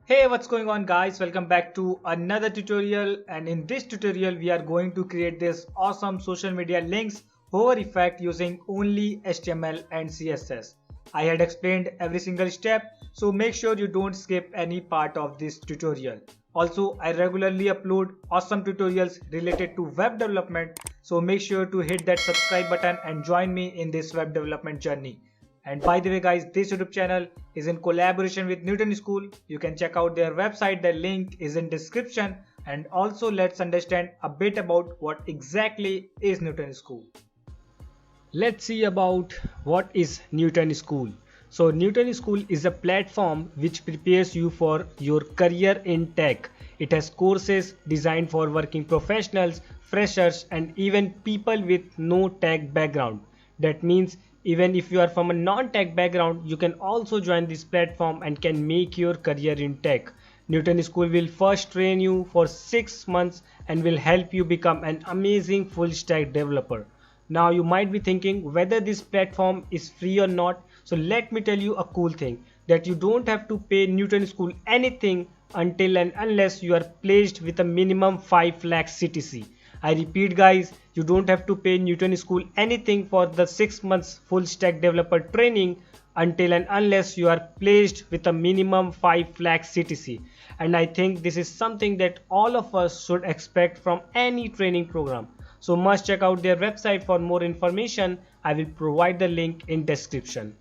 Hey, what's going on guys? Welcome back to another tutorial, and in this tutorial we are going to create this awesome social media links hover effect using only HTML and CSS. I had explained every single step, so make sure you don't skip any part of this tutorial. Also, I regularly upload awesome tutorials related to web development, so make sure to hit that subscribe button and join me in this web development journey. And by the way guys, this YouTube channel is in collaboration with Newton School. You can check out their website, the link is in description. And also let's understand a bit about what exactly is Newton School. Let's see about what is Newton School. So Newton School is a platform which prepares you for your career in tech. It has courses designed for working professionals, freshers and even people with no tech background. That means even if you are from a non-tech background, you can also join this platform and can make your career in tech. Newton School will first train you for 6 months and will help you become an amazing full stack developer. Now you might be thinking whether this platform is free or not. So let me tell you a cool thing, that you don't have to pay Newton School anything until and unless you are placed with a minimum 5 lakh CTC. I repeat guys, you don't have to pay Newton School anything for the 6 months full stack developer training until and unless you are placed with a minimum 5 lakh CTC. And I think this is something that all of us should expect from any training program. So must check out their website for more information. I will provide the link in description.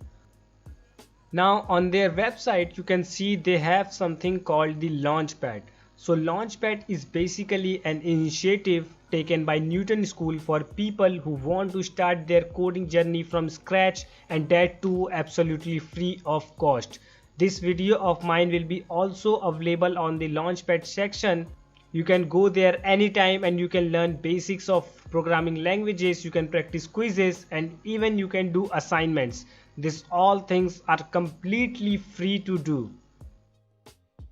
Now on their website you can see they have something called the Launchpad. So Launchpad is basically an initiative taken by Newton School for people who want to start their coding journey from scratch, and that too absolutely free of cost. This video of mine will be also available on the Launchpad section. You can go there anytime and you can learn basics of programming languages, you can practice quizzes and even you can do assignments. These all things are completely free to do.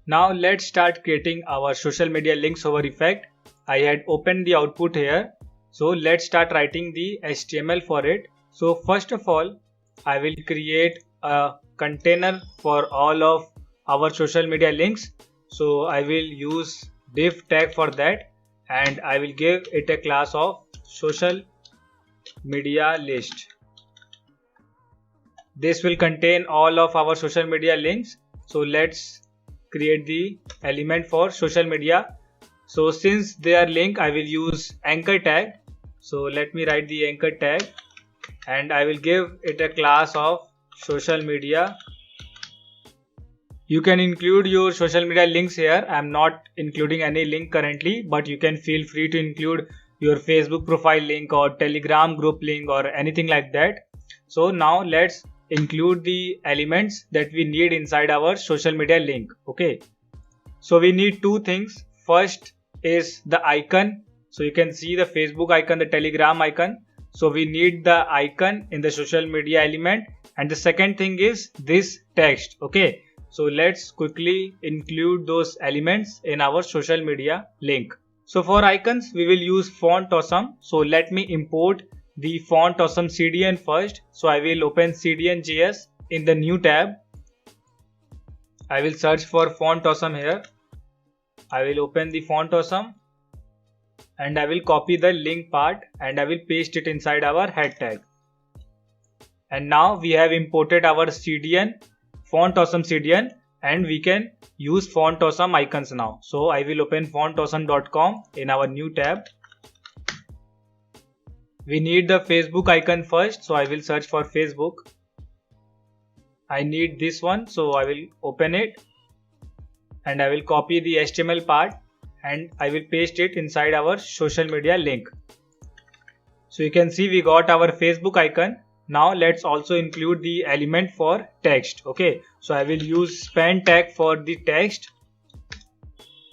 Now let's start creating our social media links hover effect. I had opened the output here. So let's start writing the HTML for it. So first of all, I will create a container for all of our social media links. So I will use div tag for that and I will give it a class of social media list. This will contain all of our social media links. So let's create the element for social media. So since they are linked, I will use anchor tag. So let me write the anchor tag and I will give it a class of social media. You can include your social media links here. I am not including any link currently, but you can feel free to include your Facebook profile link or Telegram group link or anything like that. So now let's include the elements that we need inside our social media link. Okay, so we need two things. First is the icon. So you can see the Facebook icon, the Telegram icon. So we need the icon in the social media element, and the second thing is this text. Okay, so let's quickly include those elements in our social media link. So for icons we will use Font Awesome. So let me import the Font Awesome CDN first. So I will open CDN.js in the new tab. I will search for Font Awesome here. I will open the Font Awesome and I will copy the link part and I will paste it inside our head tag. And now we have imported our CDN, Font Awesome CDN, and we can use Font Awesome icons now. So I will open fontawesome.com in our new tab. We need the Facebook icon first, so I will search for Facebook. I need this one, so I will open it and I will copy the HTML part and I will paste it inside our social media link. So you can see we got our Facebook icon. Now let's also include the element for text. Okay, so I will use span tag for the text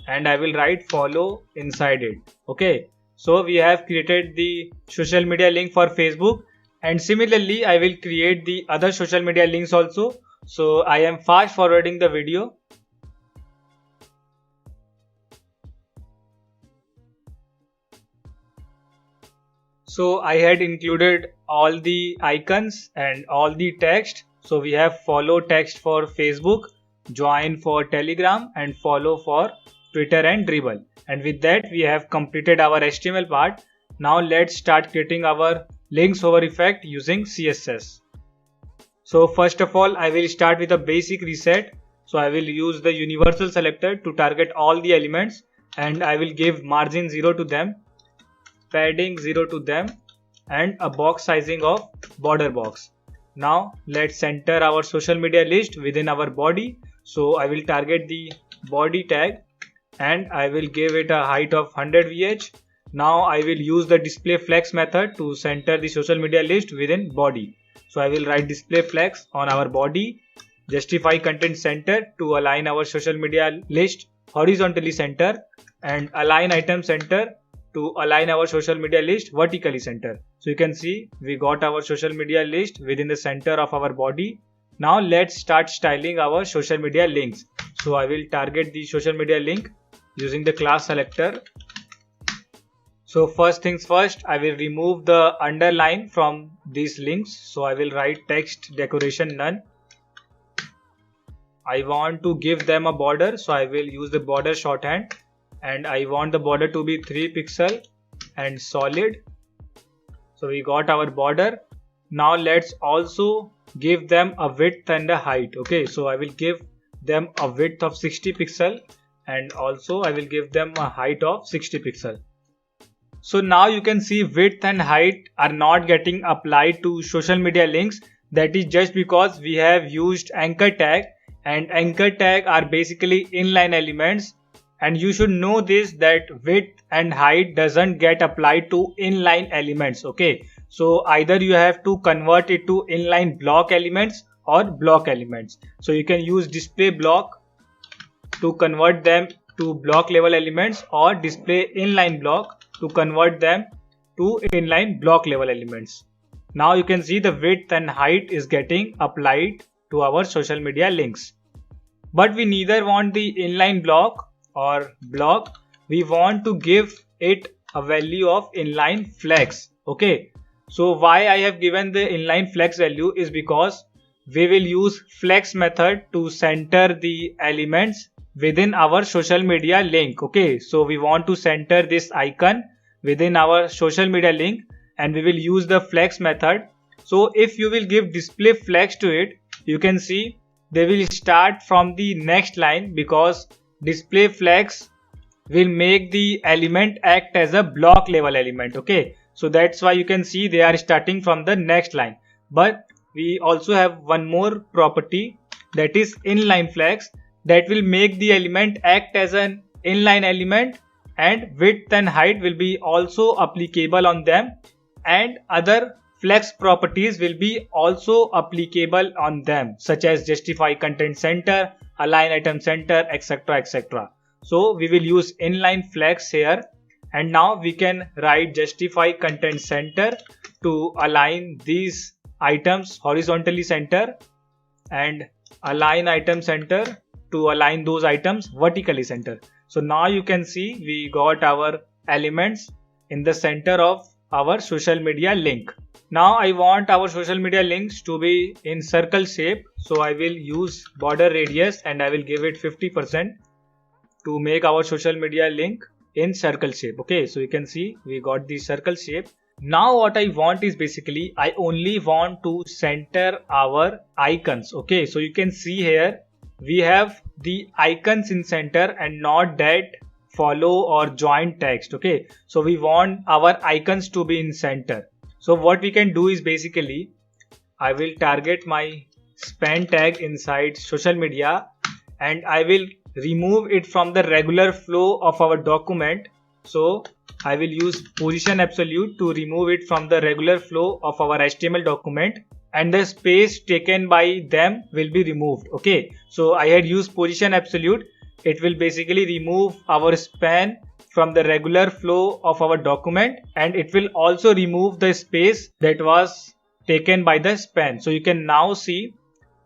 and I will write follow inside it. Okay, so we have created the social media link for Facebook, and similarly I will create the other social media links also. So I am fast forwarding the video. So I had included all the icons and all the text. So we have follow text for Facebook. join for Telegram, and follow for Twitter and Dribbble. And with that we have completed our HTML part. Now let's start creating our links hover effect using CSS. So first of all, I will start with a basic reset. So I will use the universal selector to target all the elements, and I will give margin 0 to them, padding 0 to them, and a box sizing of border box. Now let's center our social media list within our body. So I will target the body tag and I will give it a height of 100 VH. Now I will use the display flex method to center the social media list within body. So I will write display flex on our body, justify content center to align our social media list horizontally center, and align item center to align our social media list vertically center. So you can see we got our social media list within the center of our body. Now let's start styling our social media links. So I will target the social media link using the class selector. So first things first, I will remove the underline from these links. So I will write text decoration none. I want to give them a border, so I will use the border shorthand, and I want the border to be 3 pixel and solid. So we got our border. Now let's also give them a width and a height. Okay, so I will give them a width of 60 pixel and also I will give them a height of 60 pixel. So now you can see width and height are not getting applied to social media links. That is just because we have used anchor tag, and anchor tag are basically inline elements, and you should know this, that width and height doesn't get applied to inline elements. Okay, so either you have to convert it to inline block elements or block elements. So you can use display block to convert them to block level elements, or display inline block to convert them to inline block level elements. Now you can see the width and height is getting applied to our social media links. But we neither want the inline block or block, we want to give it a value of inline flex. Okay, so why I have given the inline flex value is because we will use flex method to center the elements within our social media link. Okay, so we want to center this icon within our social media link and we will use the flex method. So if you will give display flex to it, you can see they will start from the next line, because display flex will make the element act as a block level element. Okay, so that's why you can see they are starting from the next line. But we also have one more property, that is inline flex, that will make the element act as an inline element, and width and height will be also applicable on them, and other flex properties will be also applicable on them, such as justify content center, align item center, etc, etc. So we will use inline flex here, and now we can write justify content center to align these items horizontally center, and align item center to align those items vertically center. So now you can see we got our elements in the center of our social media link. Now I want our social media links to be in circle shape, so I will use border radius and I will give it 50% to make our social media link in circle shape. Okay, so you can see we got the circle shape. Now what I want is basically I only want to center our icons. Okay, so you can see here we have the icons in center and not that follow or join text. Okay, so we want our icons to be in center. So what we can do is basically I will target my span tag inside social media and I will remove it from the regular flow of our document. So I will use position absolute to remove it from the regular flow of our HTML document, and the space taken by them will be removed. Okay, so I had used position absolute. It will basically remove our span from the regular flow of our document, and it will also remove the space that was taken by the span. So you can now see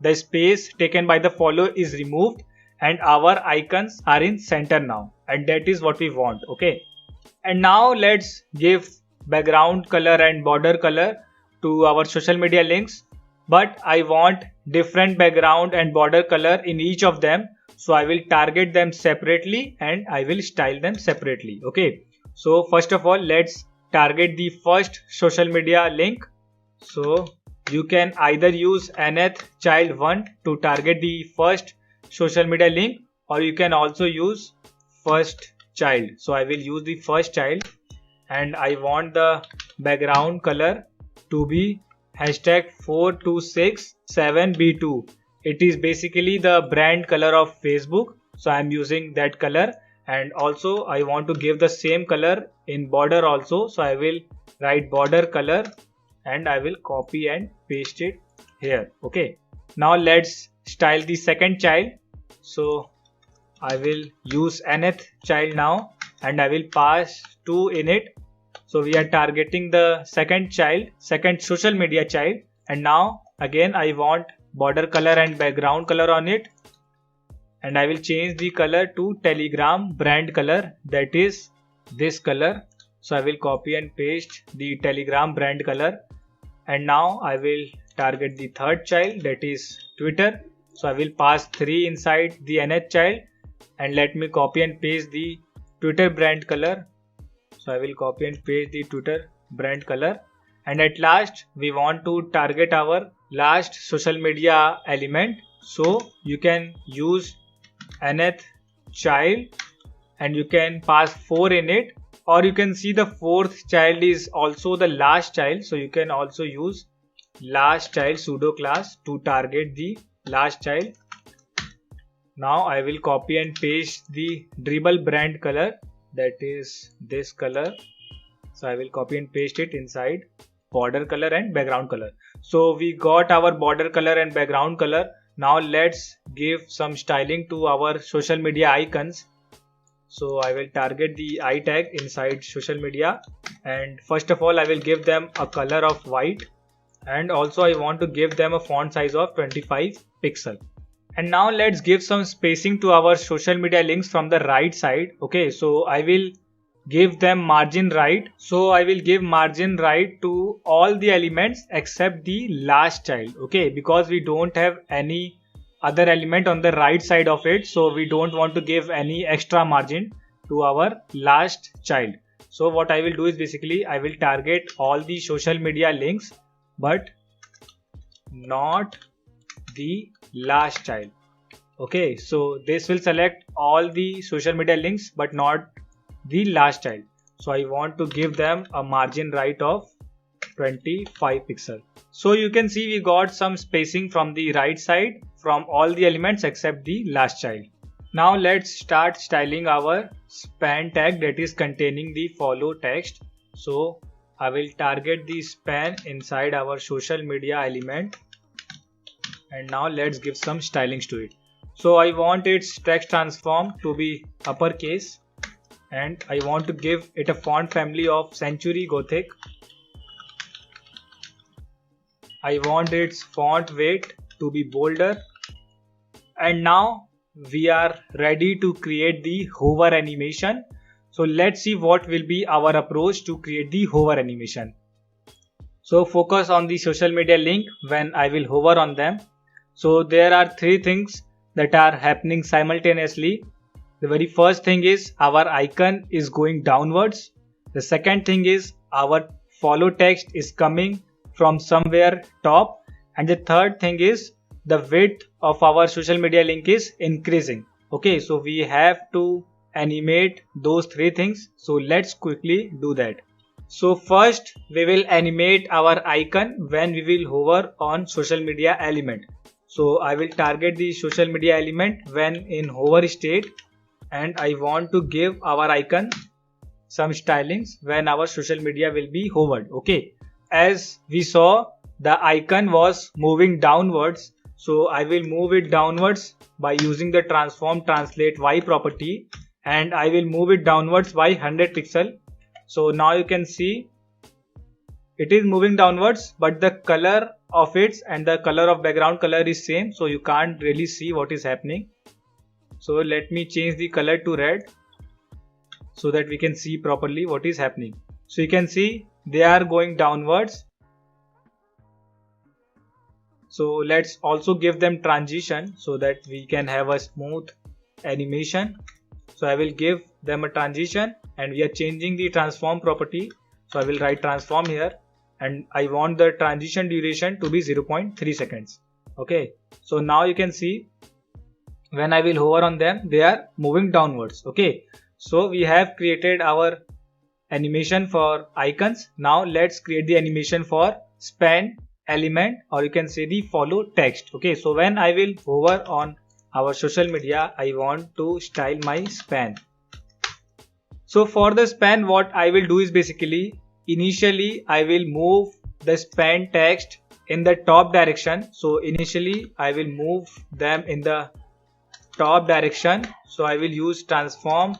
the space taken by the follow is removed and our icons are in center now, and that is what we want. Okay, and now let's give background color and border color to our social media links. but I want different background and border color in each of them. So I will target them separately and I will style them separately. Okay. So first of all, let's target the first social media link. So you can either use nth child 1 to target the first social media link, or you can also use first child. So I will use the first child and I want the background color to be hashtag 4267B2. It is basically the brand color of Facebook. So I am using that color, and also I want to give the same color in border also. So I will write border color and I will copy and paste it here. Okay. Now let's style the second child. So I will use nth child now and I will pass 2 in it. So we are targeting the second child, second social media child, and now again I want border color and background color on it, and I will change the color to Telegram brand color, that is this color. So I will copy and paste the Telegram brand color, and now I will target the third child, that is Twitter. So I will pass 3 inside the nth child, and let me copy and paste the Twitter brand color. So I will copy and paste the Twitter brand color, and at last we want to target our last social media element. So you can use nth child and you can pass 4 in it, or you can see the fourth child is also the last child. So you can also use last child pseudo class to target the last child. Now I will copy and paste the dribble brand color, that is this color. So I will copy and paste it inside border color and background color. So we got our border color and background color. Now let's give some styling to our social media icons. So I will target the I tag inside social media, and first of all I will give them a color of white, and also I want to give them a font size of 25 pixel. And now let's give some spacing to our social media links from the right side. Okay, so I will give them margin right. So I will give margin right to all the elements except the last child. Okay, because we don't have any other element on the right side of it, so we don't want to give any extra margin to our last child. So what I will do is basically I will target all the social media links but not the last child. Okay, so this will select all the social media links but not the last child. So I want to give them a margin right of 25 pixel. So you can see we got some spacing from the right side from all the elements except the last child. Now let's start styling our span tag, that is containing the follow text. So I will target the span inside our social media element, and now let's give some stylings to it. So I want its text transform to be uppercase, and I want to give it a font family of Century Gothic. I want its font weight to be bolder, and now we are ready to create the hover animation. So let's see what will be our approach to create the hover animation. So focus on the social media link when I will hover on them. So there are 3 things that are happening simultaneously. The very first thing is our icon is going downwards. The second thing is our follow text is coming from somewhere top, and the third thing is the width of our social media link is increasing. Okay, so we have to animate those 3 things. So let's quickly do that. So first we will animate our icon when we will hover on social media element. So I will target the social media element when in hover state, and I want to give our icon some stylings when our social media will be hovered. Okay, as we saw, the icon was moving downwards, so I will move it downwards by using the transform translate y property, and I will move it downwards by 100 pixel. So now you can see it is moving downwards, but the color of it and the color of background color is same, so you can't really see what is happening. So let me change the color to red so that we can see properly what is happening. So you can see they are going downwards. So let's also give them transition so that we can have a smooth animation. So I will give them a transition, and we are changing the transform property. So I will write transform here, and I want the transition duration to be 0.3 seconds. Okay, so now you can see when I will hover on them, they are moving downwards. Okay, so we have created our animation for icons. Now let's create the animation for span element, or you can say the follow text. Okay, so when I will hover on our social media, I want to style my span. So for the span, what I will do is basically initially I will move the span text in the top direction. So initially I will move them in the top direction. So I will use transform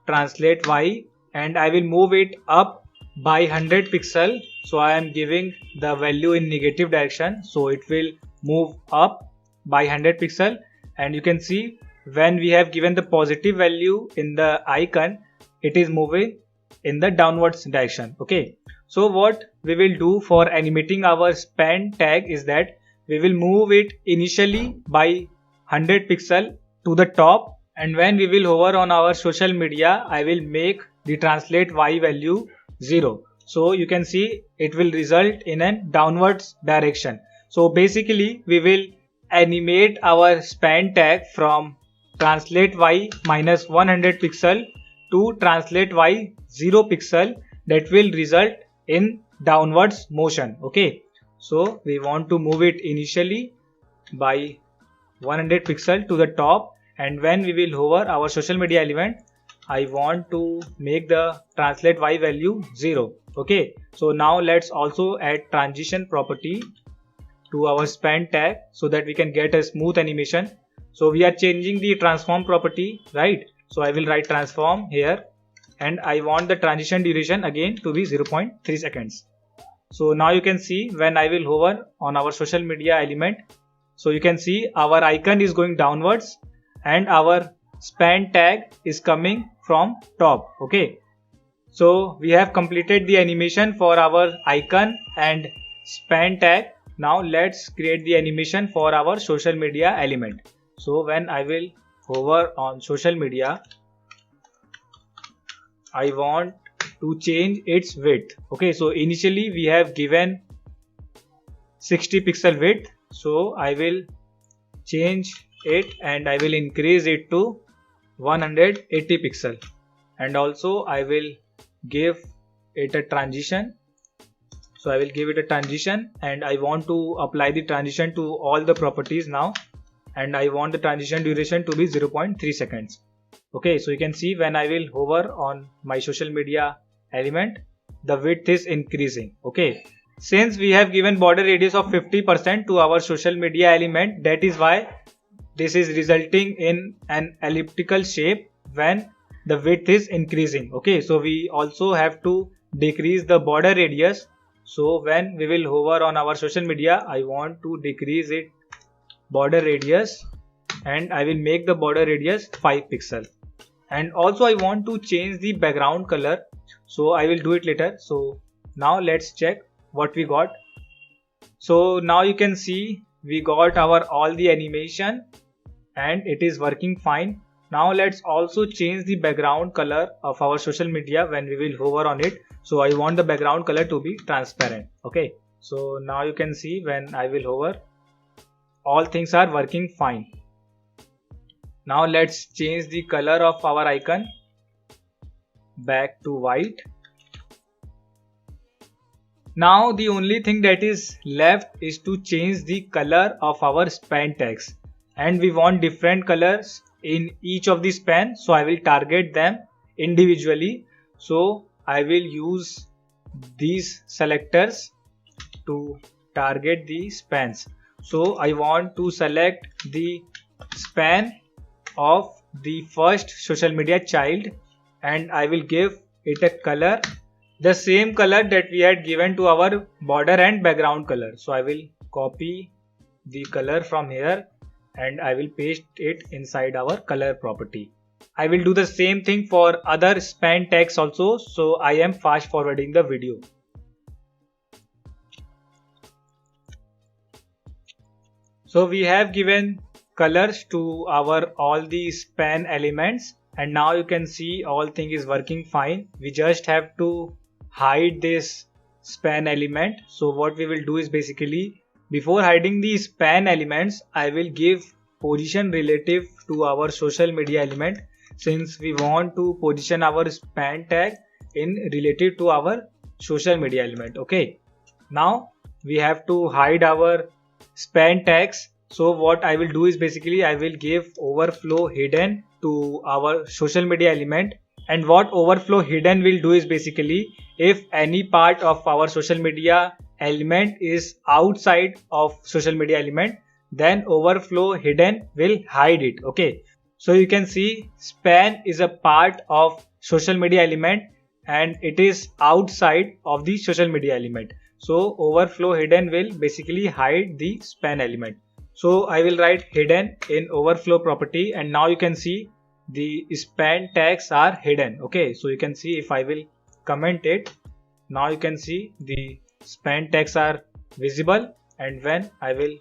translate y, and I will move it up by 100 pixel. So I am giving the value in negative direction, so it will move up by 100 pixel. And you can see when we have given the positive value in the icon, it is moving in the downwards direction. Okay, so what we will do for animating our span tag is that we will move it initially by 100 pixel to the top, and when we will hover on our social media, I will make the translate y value 0. So you can see it will result in a downwards direction. So basically we will animate our span tag from translate y minus 100 pixel to translate y 0 pixel, that will result in downwards motion. Okay, so we want to move it initially by 100 pixel to the top, and when we will hover our social media element, I want to make the translate y value 0. Okay, so now let's also add transition property to our span tag so that we can get a smooth animation. So we are changing the transform property, right? So I will write transform here, and I want the transition duration again to be 0.3 seconds. So now you can see when I will hover on our social media element, so you can see our icon is going downwards and our span tag is coming from top. Okay, so we have completed the animation for our icon and span tag. Now let's create the animation for our social media element. So when I will hover on social media, I want to change its width. Okay, so initially we have given 60 pixel width, so I will change it and I will increase it to 180 pixel, and also I will give it a transition. So I will give it a transition, and I want to apply the transition to all the properties now, and I want the transition duration to be 0.3 seconds. Okay, so you can see when I will hover on my social media element, the width is increasing. Okay, since we have given border radius of 50% to our social media element, that is why this is resulting in an elliptical shape when the width is increasing. Okay, so we also have to decrease the border radius. So when we will hover on our social media, I want to decrease it border radius, and I will make the border radius 5 pixel. And also I want to change the background color, so I will do it later. So now let's check what we got. So now you can see we got our all the animation and it is working fine. Now let's also change the background color of our social media when we will hover on it. So I want the background color to be transparent. Okay, so now you can see when I will hover, all things are working fine. Now let's change the color of our icon back to white. Now the only thing that is left is to change the color of our span tags, and we want different colors in each of the span, so I will target them individually. So I will use these selectors to target the spans. So I want to select the span of the first social media child, and I will give it a color, the same color that we had given to our border and background color. So I will copy the color from here and I will paste it inside our color property. I will do the same thing for other span tags also, so I am fast forwarding the video. So we have given colors to our all the span elements, and now you can see all thing is working fine. We just have to hide this span element. So what we will do is basically, before hiding the span elements, I will give position relative to our social media element, since we want to position our span tag in relative to our social media element. Okay, now we have to hide our span tags. So what I will do is basically I will give overflow hidden to our social media element. And what overflow hidden will do is basically, if any part of our social media element is outside of social media element, then overflow hidden will hide it. Okay, so you can see span is a part of social media element and it is outside of the social media element. So overflow hidden will basically hide the span element. So I will write hidden in overflow property, and now you can see the span tags are hidden. Okay, so you can see if I will comment it, now you can see the span tags are visible, and when I will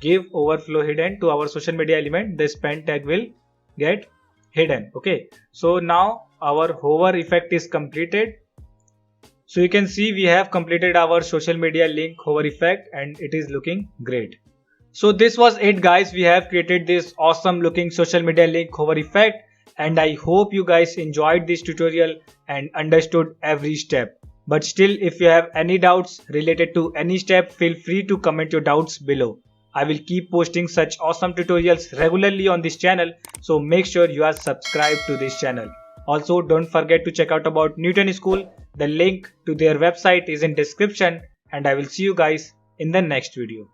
give overflow hidden to our social media element, the span tag will get hidden. Okay, so now our hover effect is completed. So you can see we have completed our social media link hover effect and it is looking great. So this was it guys, we have created this awesome looking social media link hover effect, and I hope you guys enjoyed this tutorial and understood every step. But still, if you have any doubts related to any step, feel free to comment your doubts below. I will keep posting such awesome tutorials regularly on this channel, so make sure you are subscribed to this channel. Also, don't forget to check out about Newton School. The link to their website is in description, and I will see you guys in the next video.